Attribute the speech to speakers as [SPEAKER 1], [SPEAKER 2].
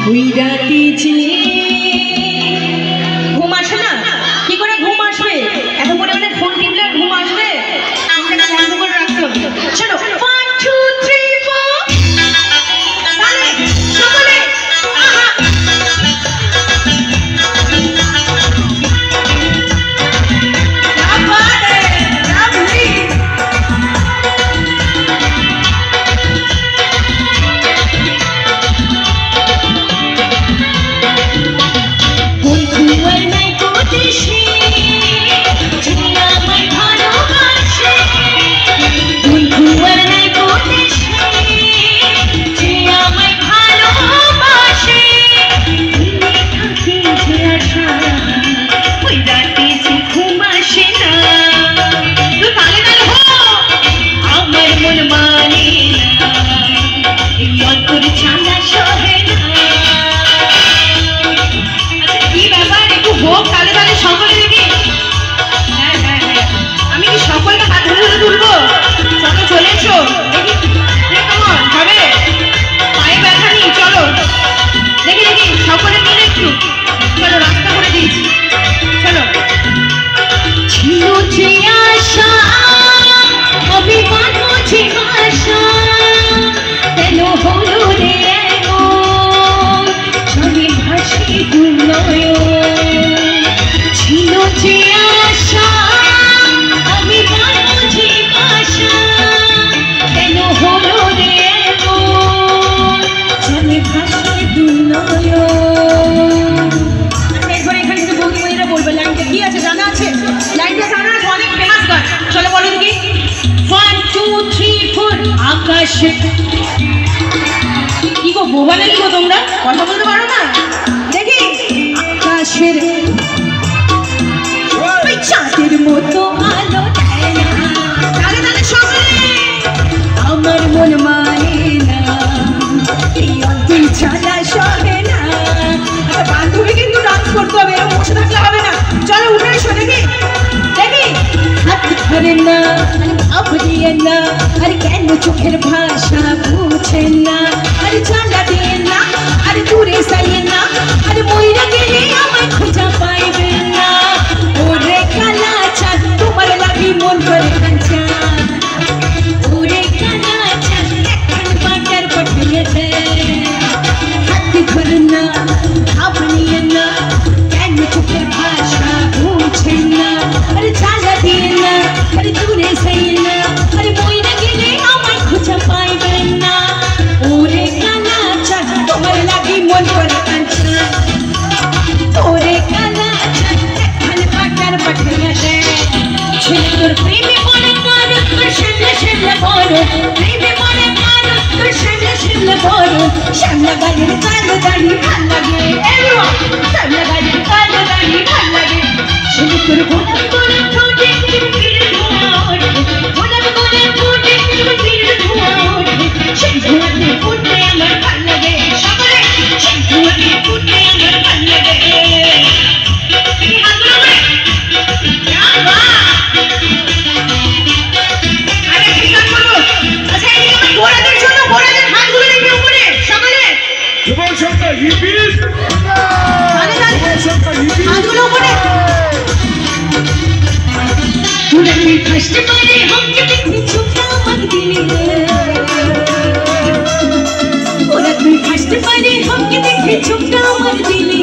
[SPEAKER 1] ওই রাতে যে ঘুম আসে না, কি করে ঘুম আসবে? এত পরিমাণে ফোন টিপলে ঘুম আসবে? আমরা বন্ধ করে রাখতে হবে। চলো 1 2 3 4 তাহলে সকলে আহা কি গো বোবা নাকি গো তোমরা? কথা বলতে পারো না? দেখি আকাশের ওই চাঁদের মতো আলো দেয় না, তাহলে তাহলে সকলে আমার মন মানে না, এই অন্তর ছাড়া সহে না। আচ্ছা বান্ধবী কিন্তু ডান্স করতে হবে, এরকম বসে থাকলে হবে না। চলো উঠে এসো দেখি দেখি। হাত ধরে না ভাব দিয়ে না, আর কেন চোখের ভাষা বুঝেন না, আর জানা দিয়ে না, আর দূরে যাইয়ে না, আর মইরা গেলে আমায় খুঁজা পাইবেন না। ওরে কালা চাঁদ তোমার লাগি মন করে কাঁচা, ওরে কালা চাঁদ এখন বাটার পাঠিয়ে দেয়। হাত ধরে না ভাব নিয়ে না, কেন চোখের ভাষা বুঝেন না, আর জানা দিয়ে না, আর দূরে যাইয়ে না, আর মইরা গেলে আমায় খুঁজা পাইবেন না। ওরে কালা চাঁদ তোমার লাগি মন করে কাঁচা, ওরে কালা চাঁদ এখন বাটার পাঠিয়ে দেয়। ছেলে তোর প্রেমে মনে কারো, তোর সামনে সামনে বড় প্রেমে মনে কারো, তোর সামনে সামনে বড়। সামনে গাড়ির কালো দাড়ি ভাল লাগে, সামনে গাড়ির কালো দাড়ি ভাল লাগে। ছেলে তোর গোলাপ করে ঠোঁটে ফিরে ধোঁয়া ওঠে, গোলাপ করে ঠোঁটে ফিরে ধোঁয়া ওঠে। সেই ধোঁয়াতে উঠতে আমার ভাল লাগে, সকলে সেই ধোঁয়াতে উঠতে আমার ভাল লাগে। फर्स्ट बारे हमके देखी छुपा मत दिली ओरा तू फर्स्ट बारे हमके देखी छुपा मत दिली